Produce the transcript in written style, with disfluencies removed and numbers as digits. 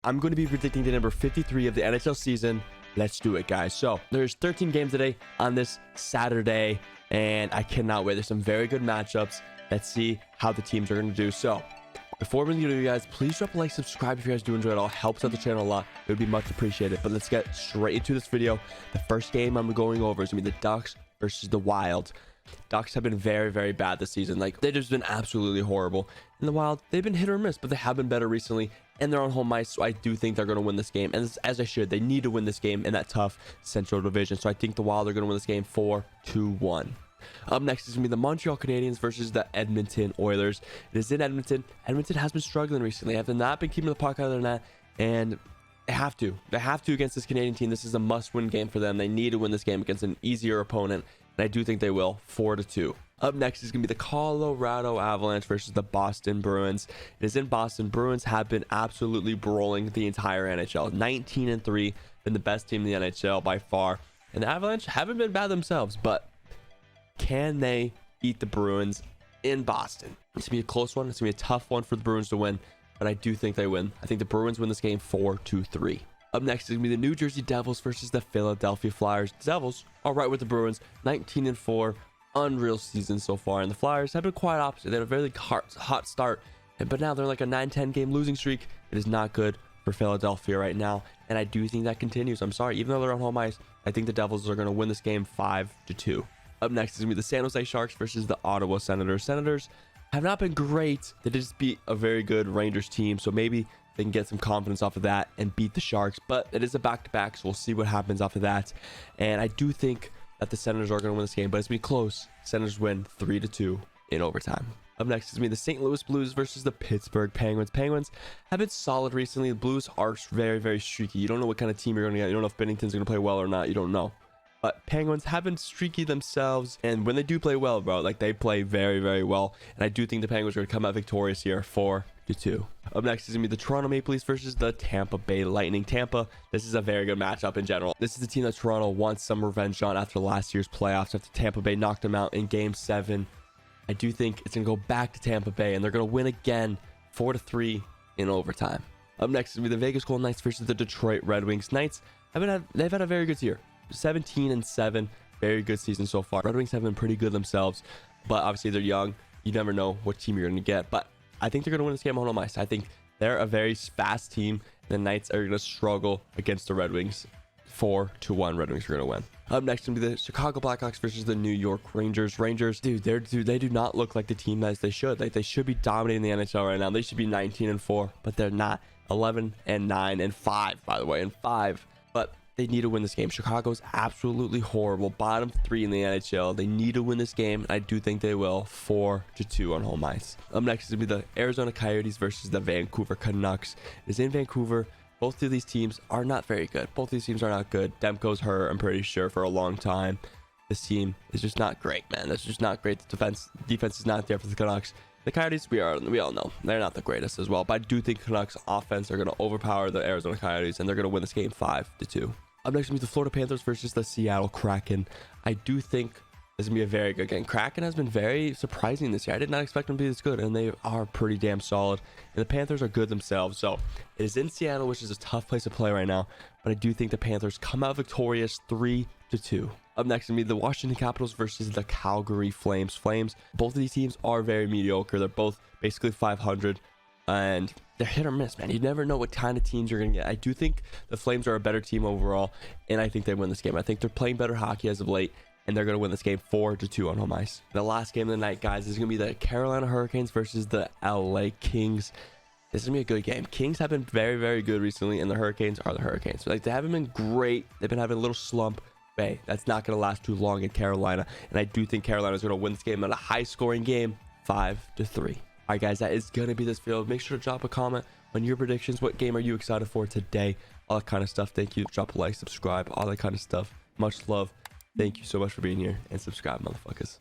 I'm going to be predicting the number 53 of the NHL season. Let's do it, guys. So there's 13 games today on this Saturday, and I cannot wait. There's some very good matchups. Let's see how the teams are going to do. So before we do, you guys, please drop a like, subscribe if you guys do enjoy it. All helps out the channel a lot. It would be much appreciated. But let's get straight into this video. The first game I'm going over is going to be the Ducks versus the Wild. Ducks have been very, very bad this season. Like, they've just been absolutely horrible. In the Wild, they've been hit or miss, but they have been better recently, and they're on home ice, so I do think they're going to win this game. And as they should, they need to win this game in that tough Central Division. So I think the Wild are going to win this game 4-1. Up next is going to be the Montreal Canadiens versus the Edmonton Oilers. It is in Edmonton. Edmonton has been struggling recently. They have not been keeping the puck out of their net, and they have to. They have to against this Canadian team. This is a must-win game for them. They need to win this game against an easier opponent, and I do think they will, 4-2. Up next is going to be the Colorado Avalanche versus the Boston Bruins. It is in Boston. Bruins have been absolutely brawling the entire NHL. 19-3, been the best team in the NHL by far. And the Avalanche haven't been bad themselves, but can they beat the Bruins in Boston? It's going to be a close one. It's going to be a tough one for the Bruins to win, but I do think they win. I think the Bruins win this game 4-3. Up next is going to be the New Jersey Devils versus the Philadelphia Flyers. The Devils are right with the Bruins, 19-4. Unreal season so far, and the Flyers have been quite opposite. They had a very hot start, but now they're like a 9-10 game losing streak. It is not good for Philadelphia right now, and I do think that continues. I'm sorry, even though they're on home ice, I think the Devils are going to win this game 5-2. Up next is going to be the San Jose Sharks versus the Ottawa Senators. Senators have not been great. They did just beat a very good Rangers team, so maybe they can get some confidence off of that and beat the Sharks, but it is a back-to-back, so we'll see what happens off of that. And I do think that the Senators are going to win this game, but it's going to be close. Senators win 3-2 in overtime. Up next is going to be the St. Louis Blues versus the Pittsburgh Penguins. Penguins have been solid recently. The Blues are very, very streaky. You don't know what kind of team you're going to get. You don't know if Bennington's going to play well or not. You don't know. But Penguins have been streaky themselves, and when they do play well, bro, like, they play very, very well. And I do think the Penguins are going to come out victorious here, 4-2. Up next is going to be the Toronto Maple Leafs versus the Tampa Bay Lightning. Tampa, this is a very good matchup in general. This is the team that Toronto wants some revenge on after last year's playoffs, after Tampa Bay knocked them out in Game 7. I do think it's going to go back to Tampa Bay, and they're going to win again, 4-3 in overtime. Up next is going to be the Vegas Golden Knights versus the Detroit Red Wings. Knights, they've had a very good year. 17-7, very good season so far. Red Wings have been pretty good themselves, but obviously they're young. You never know what team you're going to get, but I think they're going to win this game on home ice. I think they're a very fast team. The Knights are going to struggle against the Red Wings. 4-1, Red Wings are going to win. Up next is going to be the Chicago Blackhawks versus the New York Rangers. Rangers, dude, they do not look like the team as they should. Like, they should be dominating the NHL right now. They should be 19-4, but they're not. 11-9 and 5, by the way, and 5. But they need to win this game. Chicago's absolutely horrible. Bottom 3 in the NHL. They need to win this game. I do think they will. 4-2 on home ice. Up next is going to be the Arizona Coyotes versus the Vancouver Canucks. It's in Vancouver. Both of these teams are not very good. Both of these teams are not good. Demko's hurt, I'm pretty sure, for a long time. This team is just not great, man. It's just not great. The defense is not there for the Canucks. The Coyotes, we all know they're not the greatest as well, but I do think Canucks offense are going to overpower the Arizona Coyotes, and they're going to win this game 5-2. Up next is the Florida Panthers versus the Seattle Kraken. I do think this is going to be a very good game. Kraken has been very surprising this year. I did not expect them to be this good, and they are pretty damn solid. And the Panthers are good themselves. So it is in Seattle, which is a tough place to play right now, but I do think the Panthers come out victorious 3-2. Up next is going to be the Washington Capitals versus the Calgary Flames. Both of these teams are very mediocre. They're both basically 500. And they're hit or miss, man. You never know what kind of teams you're going to get. I do think the Flames are a better team overall, and I think they win this game. I think they're playing better hockey as of late, and they're going to win this game 4-2 on home ice. The last game of the night, guys, is going to be the Carolina Hurricanes versus the LA Kings. This is going to be a good game. Kings have been very, very good recently, and the Hurricanes are the Hurricanes. Like, they haven't been great. They've been having a little slump. Hey, that's not going to last too long in Carolina, and I do think Carolina is going to win this game in a high-scoring game, 5-3. All right, guys, that is going to be this video. Make sure to drop a comment on your predictions. What game are you excited for today? All that kind of stuff. Thank you. Drop a like, subscribe, all that kind of stuff. Much love. Thank you so much for being here, and subscribe, motherfuckers.